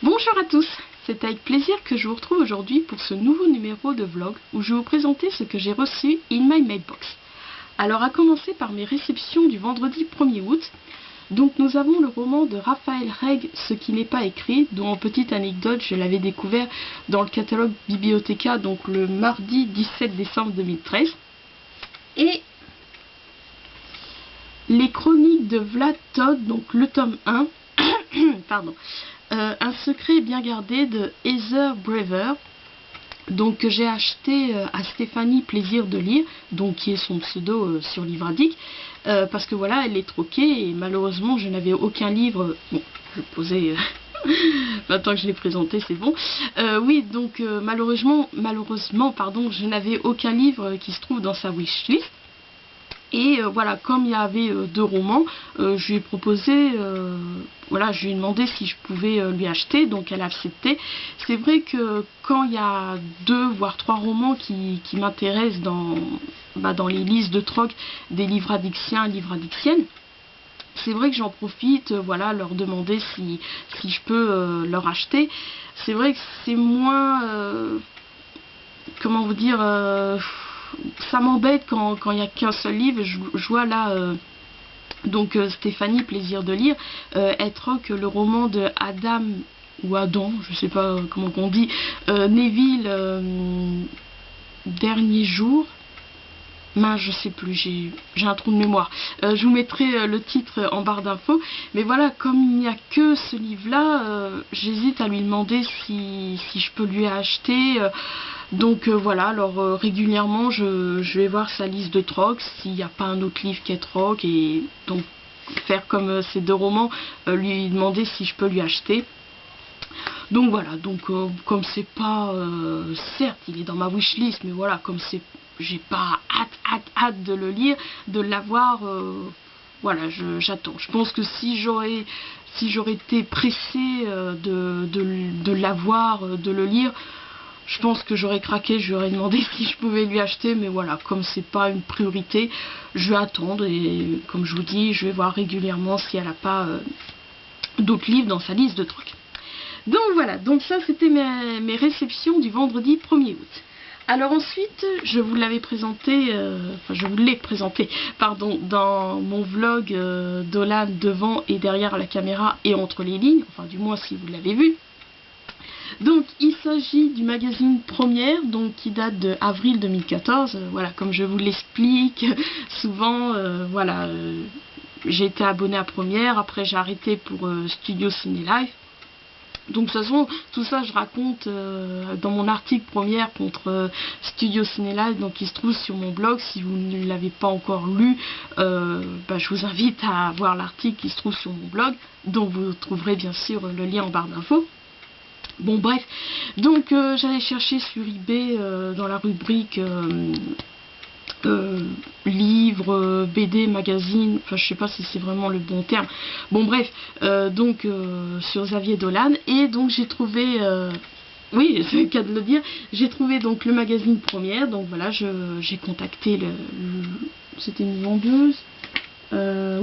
Bonjour à tous, c'est avec plaisir que je vous retrouve aujourd'hui pour ce nouveau numéro de vlog où je vais vous présenter ce que j'ai reçu in my mailbox. Alors à commencer par mes réceptions du vendredi 1er août. Donc nous avons le roman de Raphaël Reg, Ce qui n'est pas écrit, dont en petite anecdote je l'avais découvert dans le catalogue Bibliotheca donc le mardi 17 décembre 2013. Et les chroniques de Vlad Tod, donc le tome 1, pardon, Un secret bien gardé de Heather Brewer, donc que j'ai acheté à Stéphanie Plaisir de lire, donc qui est son pseudo sur Livradic, parce que voilà, elle est troquée et malheureusement je n'avais aucun livre. Bon, je vais poser maintenant que je l'ai présenté, c'est bon. Oui, donc malheureusement, pardon, je n'avais aucun livre qui se trouve dans sa wishlist. Et voilà, comme il y avait deux romans, je lui ai proposé, voilà, je lui ai demandé si je pouvais lui acheter, donc elle a accepté. C'est vrai que quand il y a 2 voire 3 romans qui m'intéressent dans les listes de troc des livradiciens et livradiciennes, c'est vrai que j'en profite, voilà, leur demander si je peux leur acheter. C'est vrai que c'est moins, comment vous dire, ça m'embête quand il n'y a qu'un seul livre. Je vois là donc Stéphanie Plaisir de lire, elle troque le roman de Adam ou Adam, je sais pas comment on dit, Neville, Dernier jour. Mince, je sais plus, j'ai un trou de mémoire. Je vous mettrai le titre en barre d'infos. Mais voilà, comme il n'y a que ce livre-là, j'hésite à lui demander si je peux lui acheter. Donc voilà, alors régulièrement, je vais voir sa liste de troc, s'il n'y a pas un autre livre qui est troc. Et donc faire comme ces 2 romans, lui demander si je peux lui acheter. Donc voilà, donc comme c'est pas, certes il est dans ma wishlist, mais voilà, comme c'est, j'ai pas hâte de le lire, de l'avoir, voilà, j'attends. Je pense que si j'aurais été pressée de l'avoir, de le lire, je pense que j'aurais craqué, je lui aurais demandé si je pouvais lui acheter, mais voilà, comme c'est pas une priorité, je vais attendre et comme je vous dis, je vais voir régulièrement si elle n'a pas d'autres livres dans sa liste de trucs. Donc voilà, donc ça c'était mes réceptions du vendredi 1er août. Alors ensuite, je vous l'avais présenté, pardon, dans mon vlog Dolan devant et derrière la caméra et entre les lignes, enfin du moins si vous l'avez vu. Donc il s'agit du magazine Première, donc qui date de avril 2014, voilà, comme je vous l'explique souvent, voilà, j'ai été abonnée à Première, après j'ai arrêté pour Studio Ciné Live. Donc de toute façon, tout ça je raconte dans mon article Première contre Studio Ciné Live, donc qui se trouve sur mon blog. Si vous ne l'avez pas encore lu, je vous invite à voir l'article qui se trouve sur mon blog, dont vous trouverez bien sûr le lien en barre d'infos. Bon bref, donc j'allais chercher sur eBay dans la rubrique livres, BD, magazine, enfin je sais pas si c'est vraiment le bon terme. Bon bref, donc sur Xavier Dolan, et donc j'ai trouvé, oui c'est le cas de le dire, j'ai trouvé donc le magazine Première, donc voilà, j'ai contacté c'était une vendeuse,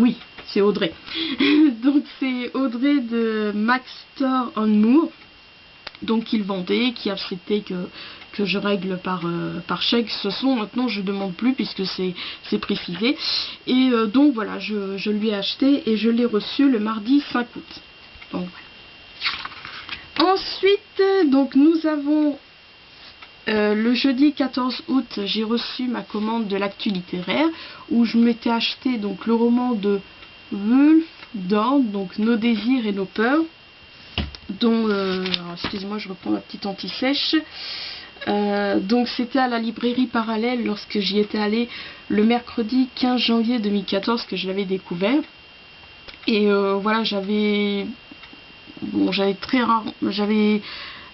oui c'est Audrey, donc c'est Audrey de Max Store on Moore, donc qu'il vendait, qui acceptait que je règle par chèque. De toute façon maintenant je demande plus puisque c'est précisé. Et donc voilà, je lui ai acheté et je l'ai reçu le mardi 5 août. Donc voilà. Ensuite, donc nous avons le jeudi 14 août, j'ai reçu ma commande de l'actu littéraire où je m'étais acheté donc le roman de Wolf Dorn, donc Nos désirs et nos peurs, dont, excusez-moi, je reprends ma petite anti-sèche. Donc c'était à la librairie Parallèle lorsque j'y étais allée le mercredi 15 janvier 2014 que je l'avais découvert. Et voilà, j'avais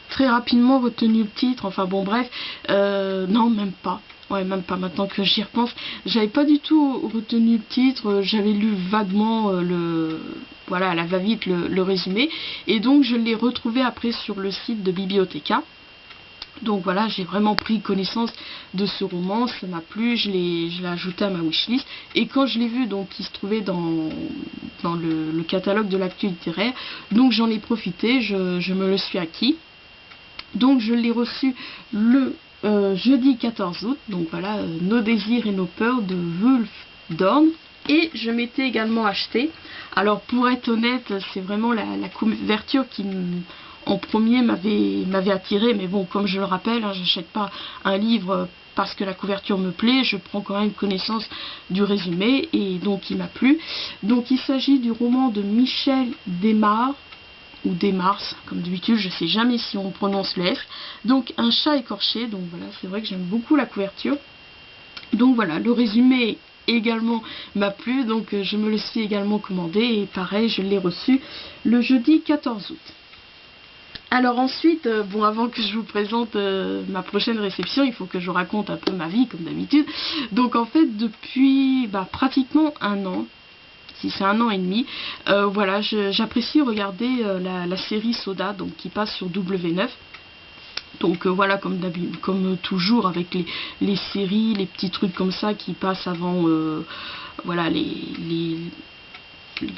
très rapidement retenu le titre, enfin bon bref, non même pas. Ouais, même pas, maintenant que j'y repense. J'avais pas du tout retenu le titre, j'avais lu vaguement voilà, à la va-vite le résumé. Et donc je l'ai retrouvé après sur le site de Bibliotheca. Donc voilà, j'ai vraiment pris connaissance de ce roman, ça m'a plu, je l'ai ajouté à ma wishlist. Et quand je l'ai vu, donc il se trouvait dans le catalogue de l'actu littéraire, donc j'en ai profité, je me le suis acquis. Donc je l'ai reçu le jeudi 14 août, donc voilà, Nos désirs et nos peurs de Wolf Dorn. Et je m'étais également acheté, alors pour être honnête, c'est vraiment la couverture qui en premier m'avait attiré, mais bon, comme je le rappelle, hein, j'achète pas un livre parce que la couverture me plaît, je prends quand même connaissance du résumé, et donc il m'a plu. Donc il s'agit du roman de Michel Desmars, ou Desmars, comme d'habitude, je sais jamais si on prononce le F. Donc un chat écorché, donc voilà, c'est vrai que j'aime beaucoup la couverture. Donc voilà, le résumé également m'a plu, donc je me le suis également commandé, et pareil, je l'ai reçu le jeudi 14 août. Alors ensuite, bon, avant que je vous présente ma prochaine réception, il faut que je raconte un peu ma vie comme d'habitude. Donc en fait, depuis pratiquement un an, si c'est un an et demi, voilà, j'apprécie regarder la série Soda, donc qui passe sur W9. Donc voilà, comme toujours avec les séries, les petits trucs comme ça qui passent avant, voilà,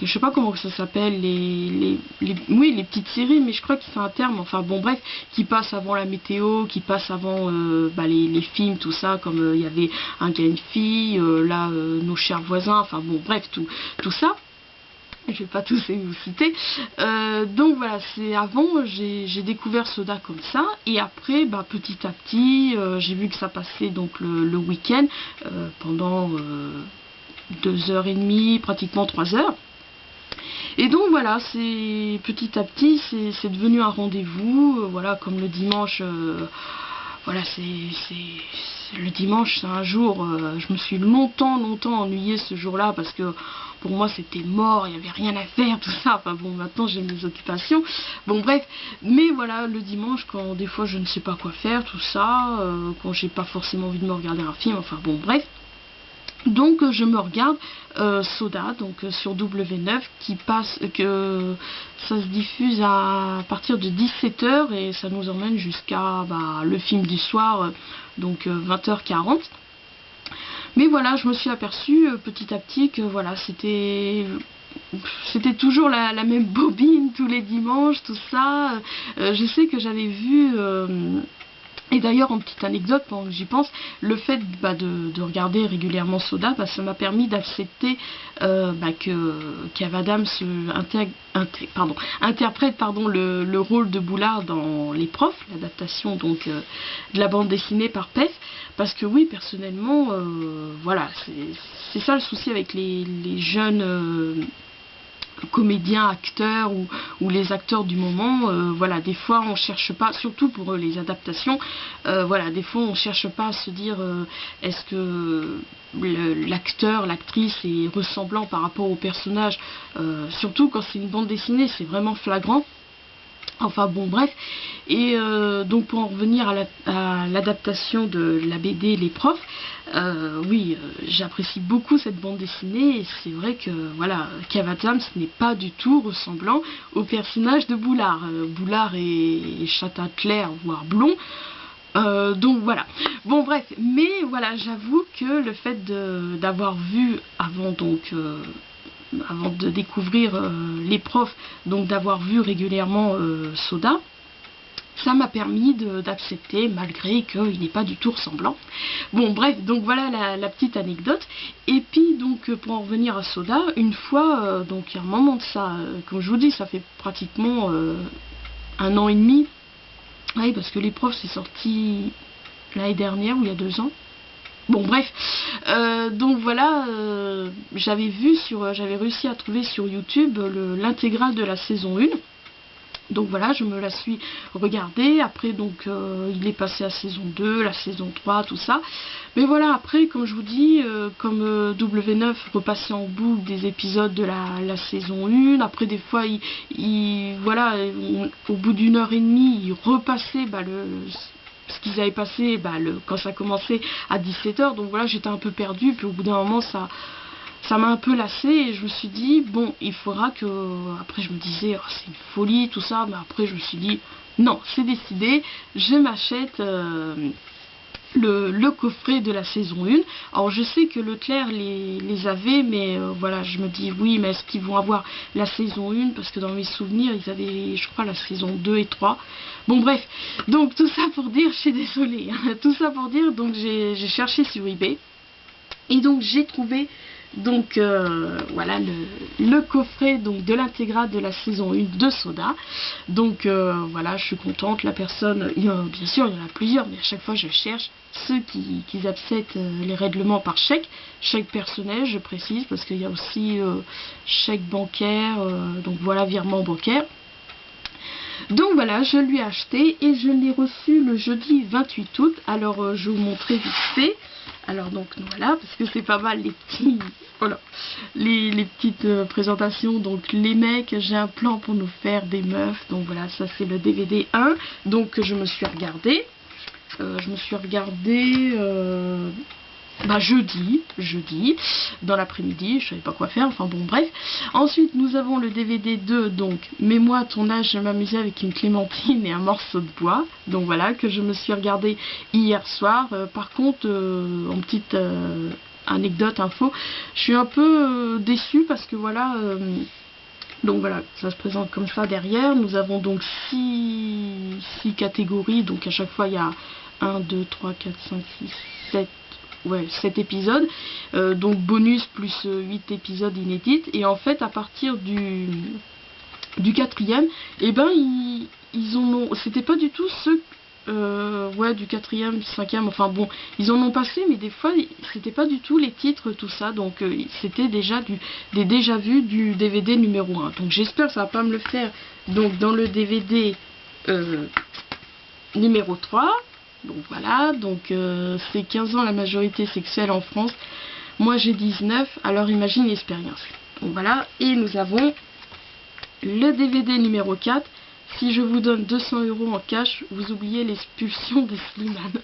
je sais pas comment ça s'appelle, oui, les petites séries, mais je crois que c'est un terme, enfin bon bref, qui passent avant la météo, qui passent avant les films, tout ça, comme il y avait Un gars, une fille, là, Nos chers voisins, enfin bon bref, tout ça. Je vais pas tous vous citer. Donc voilà, c'est avant j'ai découvert Soda comme ça, et après petit à petit j'ai vu que ça passait donc le week-end pendant 2h30, pratiquement 3 heures. Et donc voilà, c'est petit à petit c'est devenu un rendez-vous, voilà, comme le dimanche. Voilà, le dimanche, c'est un jour, je me suis longtemps ennuyée ce jour-là, parce que pour moi c'était mort, il n'y avait rien à faire, tout ça. Enfin bon, maintenant j'ai mes occupations, bon bref, mais voilà, le dimanche, quand des fois je ne sais pas quoi faire, tout ça, quand j'ai pas forcément envie de me regarder un film, enfin bon bref. Donc je me regarde Soda, donc sur W9, qui passe, que ça se diffuse à partir de 17h, et ça nous emmène jusqu'à le film du soir, donc 20h40. Mais voilà, je me suis aperçue petit à petit que voilà, c'était toujours la même bobine tous les dimanches, tout ça. Je sais que j'avais vu... et d'ailleurs, en petite anecdote, pendant que j'y pense, le fait de regarder régulièrement Soda, ça m'a permis d'accepter que Kev Adams interprète le rôle de Boulard dans Les Profs, l'adaptation donc de la bande dessinée par Pef. Parce que oui, personnellement, voilà, c'est ça le souci avec les jeunes... comédiens, acteurs ou les acteurs du moment, voilà, des fois on cherche pas, surtout pour les adaptations, voilà, des fois on cherche pas à se dire est-ce que l'acteur, l'actrice est ressemblant par rapport au personnage, surtout quand c'est une bande dessinée, c'est vraiment flagrant. Enfin bon bref, et donc pour en revenir à l'adaptation de la BD Les Profs, oui, j'apprécie beaucoup cette bande dessinée, et c'est vrai que voilà, Kev Adams n'est pas du tout ressemblant au personnage de Boulard. Boulard est châtain clair, voire blond. Donc voilà, bon bref, mais voilà, j'avoue que le fait d'avoir vu avant avant de découvrir Les Profs, donc d'avoir vu régulièrement Soda, ça m'a permis d'accepter, malgré qu'il n'est pas du tout ressemblant. Bon bref, donc voilà la petite anecdote. Et puis donc pour en revenir à Soda, une fois, donc il y a un moment de ça, comme je vous dis, ça fait pratiquement un an et demi. Oui, parce que Les Profs c'est sorti l'année dernière ou il y a 2 ans. Bon bref, donc voilà, j'avais réussi à trouver sur YouTube l'intégrale de la saison 1. Donc voilà, je me la suis regardée. Après donc il est passé à saison 2, la saison 3, tout ça. Mais voilà, après comme je vous dis, comme W9 repassait en boucle des épisodes de la saison 1, après des fois voilà, au bout d'1h30 il repassait ce qu'ils avaient passé quand ça commençait à 17h. Donc voilà, j'étais un peu perdue, puis au bout d'un moment ça m'a un peu lassée, et je me suis dit bon, il faudra que, après je me disais oh, c'est une folie tout ça, mais après je me suis dit non, c'est décidé, je m'achète le coffret de la saison 1. Alors je sais que Leclerc les avait, mais voilà, je me dis oui, mais est-ce qu'ils vont avoir la saison 1, parce que dans mes souvenirs ils avaient, je crois, la saison 2 et 3. Bon bref, donc tout ça pour dire, je suis désolée, hein, tout ça pour dire, donc j'ai cherché sur eBay et donc j'ai trouvé donc voilà le coffret donc de l'intégrale de la saison 1 de Soda. Donc voilà, je suis contente. La personne, bien sûr il y en a plusieurs, mais à chaque fois je cherche ceux qui acceptent les règlements par chèque personnel, je précise, parce qu'il y a aussi chèque bancaire, donc voilà, virement bancaire. Donc voilà, je lui ai acheté et je l'ai reçu le jeudi 28 août. Alors je vous montrer vite fait. Alors donc voilà, parce que c'est pas mal les petits, voilà, les petites présentations. Donc les mecs, j'ai un plan pour nous faire des meufs. Donc voilà, ça c'est le DVD 1. Donc je me suis regardé. Jeudi, dans l'après-midi, je savais pas quoi faire, enfin bon bref. Ensuite nous avons le DVD 2, donc mais moi à ton âge je m'amusais avec une clémentine et un morceau de bois, donc voilà, que je me suis regardé hier soir. Par contre, en petite anecdote, info, je suis un peu déçue parce que voilà, donc voilà, ça se présente comme ça derrière. Nous avons donc 6 catégories, donc à chaque fois il y a 1, 2, 3, 4, 5, 6, 7, ouais, 7 épisodes, donc bonus plus 8 épisodes inédits. Et en fait à partir du quatrième, et ben ils en ont, c'était pas du tout ceux ouais, du quatrième, cinquième, enfin bon, ils en ont passé, mais des fois c'était pas du tout les titres, tout ça, donc c'était déjà des déjà vus du DVD numéro 1. Donc j'espère que ça va pas me le faire donc dans le DVD numéro 3. Donc voilà, donc c'est 15 ans la majorité sexuelle en France. Moi j'ai 19, alors imagine l'expérience. Donc voilà, et nous avons le DVD numéro 4. Si je vous donne 200 € en cash, vous oubliez l'expulsion de Slimane.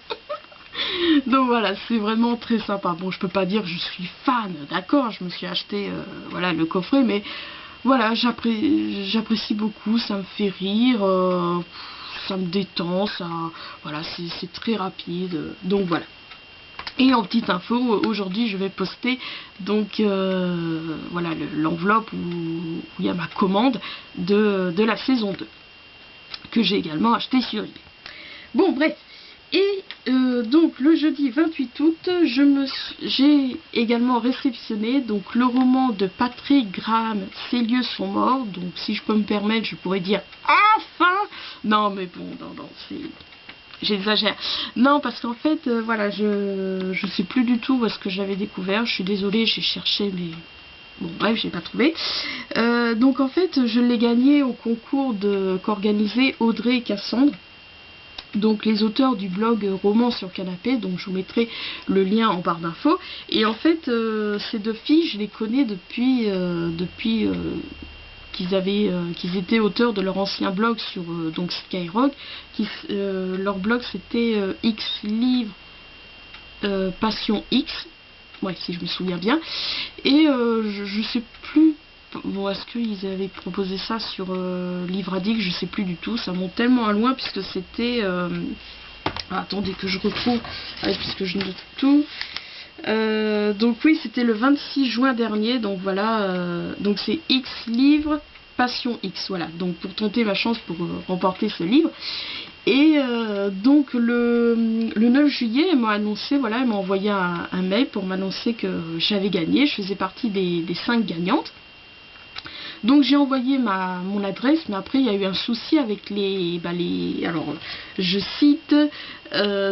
Donc voilà, c'est vraiment très sympa. Bon, je peux pas dire que je suis fan, d'accord, je me suis acheté voilà, le coffret, mais voilà, j'apprécie beaucoup, ça me fait rire, ça me détend, ça, voilà, c'est très rapide, donc voilà. Et en petite info, aujourd'hui je vais poster donc voilà l'enveloppe où il y a ma commande de la saison 2, que j'ai également acheté sur eBay. Bon bref, et donc le jeudi 28 août, j'ai également réceptionné donc le roman de Patrick Graham, Ces lieux sont morts. Donc si je peux me permettre, je pourrais dire enfin. Non mais bon, non, j'exagère. Non, parce qu'en fait, voilà, je sais plus du tout où est-ce que j'avais découvert. Je suis désolée, j'ai cherché, mais bon, bref, j'ai pas trouvé. Donc en fait, je l'ai gagné au concours qu'organisait Audrey et Cassandre. Donc les auteurs du blog Roman sur Canapé, donc je vous mettrai le lien en barre d'infos. Et en fait, ces deux filles, je les connais depuis qu'ils étaient auteurs de leur ancien blog sur donc Skyrock. Leur blog c'était X Livre Passion X, ouais, si je me souviens bien. Et je sais plus. Bon, est-ce qu'ils avaient proposé ça sur Livre Addict, je sais plus du tout, ça monte tellement à loin puisque c'était attendez que je retrouve, puisque je note tout. Donc oui, c'était le 26 juin dernier, donc voilà, donc c'est X Livre Passion X, voilà, donc pour tenter ma chance pour remporter ce livre. Et donc le 9 juillet, elle m'a annoncé, voilà, elle m'a envoyé un mail pour m'annoncer que j'avais gagné, je faisais partie des 5 gagnantes. Donc j'ai envoyé mon adresse, mais après il y a eu un souci avec alors je cite,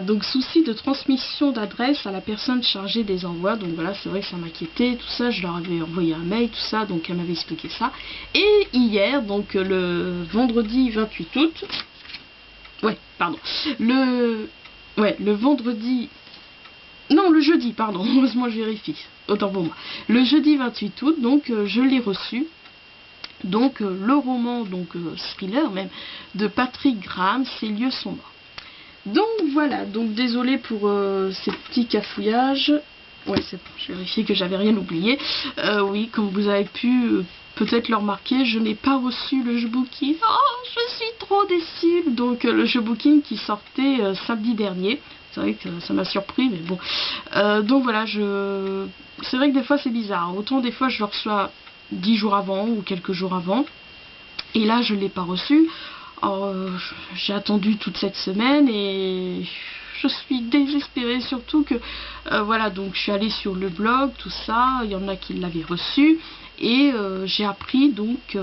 donc souci de transmission d'adresse à la personne chargée des envois. Donc voilà, c'est vrai que ça m'inquiétait, tout ça, je leur avais envoyé un mail, tout ça, donc elle m'avait expliqué ça. Et hier, donc le vendredi 28 août, ouais, pardon, le vendredi, non, le jeudi, pardon, heureusement je vérifie, autant pour moi. Le jeudi 28 août, donc je l'ai reçu. Donc le roman, donc thriller même, de Patrick Graham, Ces lieux sont morts. Donc voilà, donc désolé pour ces petits cafouillages. Ouais, c'est bon, je vérifiais que j'avais rien oublié. Oui, comme vous avez pu peut-être le remarquer, je n'ai pas reçu le jeu Booking. Oh, je suis trop déçue. Donc le jeu Booking qui sortait samedi dernier. C'est vrai que ça m'a surpris, mais bon. Donc voilà, c'est vrai que des fois c'est bizarre. Autant des fois je le reçois 10 jours avant ou quelques jours avant. Et là je ne l'ai pas reçu. J'ai attendu toute cette semaine et je suis désespérée, surtout que voilà, donc je suis allée sur le blog, tout ça, il y en a qui l'avaient reçu et j'ai appris donc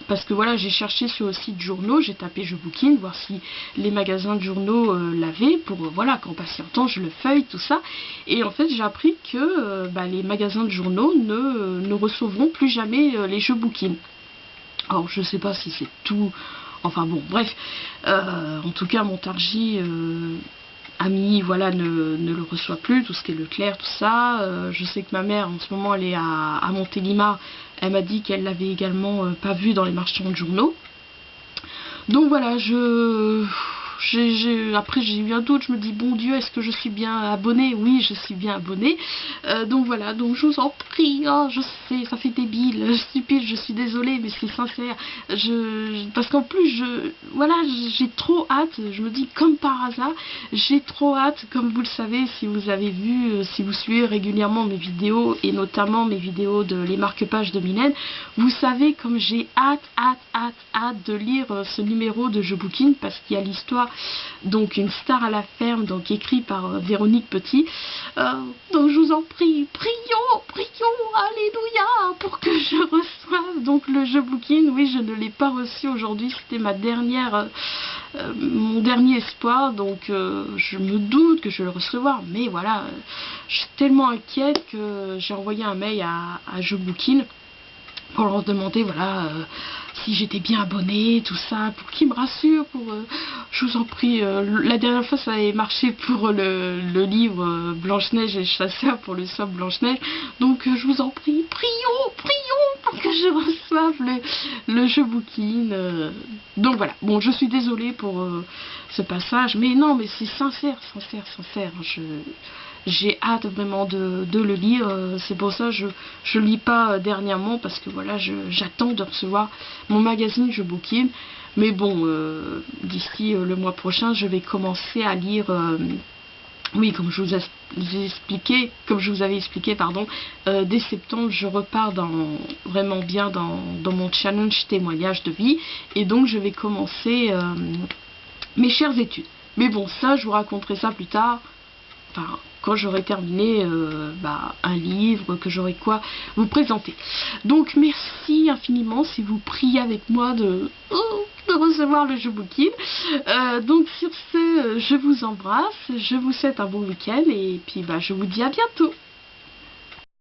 parce que voilà, j'ai cherché sur le site journaux, j'ai tapé jeu Booking, voir si les magasins de journaux l'avaient, pour voilà, qu'en patientant je le feuille, tout ça, et en fait j'ai appris que les magasins de journaux ne recevront plus jamais les jeux Booking. Alors je sais pas si c'est tout, enfin bon, bref, en tout cas Montargis ami, voilà, ne le reçoit plus, tout ce qui est Leclerc, tout ça. Je sais que ma mère en ce moment elle est à Montélimar, elle m'a dit qu'elle l'avait également pas vu dans les marchands de journaux. Donc voilà, après j'ai eu un doute, je me dis bon Dieu, est-ce que je suis bien abonnée? Oui, je suis bien abonnée. Donc voilà, donc je vous en prie, oh, je sais, ça fait débile, stupide, je suis désolée, mais c'est sincère. Parce qu'en plus, voilà, j'ai trop hâte, je me dis comme par hasard, j'ai trop hâte, comme vous le savez, si vous avez vu, si vous suivez régulièrement mes vidéos, et notamment mes vidéos de les marque-pages de Mylène, vous savez comme j'ai hâte de lire ce numéro de jeu Booking, parce qu'il y a l'histoire donc une star à la ferme, donc écrit par Véronique Petit. Donc je vous en prie, prions, alléluia, pour que je reçoive donc le jeu Booking. Oui, je ne l'ai pas reçu aujourd'hui, c'était mon dernier espoir, donc je me doute que je vais le recevoir, mais voilà, je suis tellement inquiète que j'ai envoyé un mail à jeu Booking pour leur demander, voilà, si j'étais bien abonnée, tout ça, pour qu'ils me rassurent, je vous en prie, la dernière fois ça avait marché pour le livre Blanche-Neige et le chasseur, pour le somme Blanche-Neige, donc je vous en prie, prions pour que je reçoive le jeu Booking. Donc voilà, bon, je suis désolée pour ce passage, mais non, mais c'est sincère, j'ai hâte vraiment de le lire, c'est pour ça que je lis pas dernièrement, parce que voilà, j'attends de recevoir mon magazine jeu Booking, mais bon, d'ici le mois prochain je vais commencer à lire, oui, comme je vous avais expliqué, pardon, dès septembre je repars vraiment bien dans mon challenge témoignage de vie, et donc je vais commencer mes chères études, mais bon, ça je vous raconterai ça plus tard. Enfin, quand j'aurai terminé un livre, que j'aurai quoi vous présenter. Donc merci infiniment si vous priez avec moi de recevoir le jeu Booking. Donc sur ce, je vous embrasse, je vous souhaite un bon week-end et puis je vous dis à bientôt.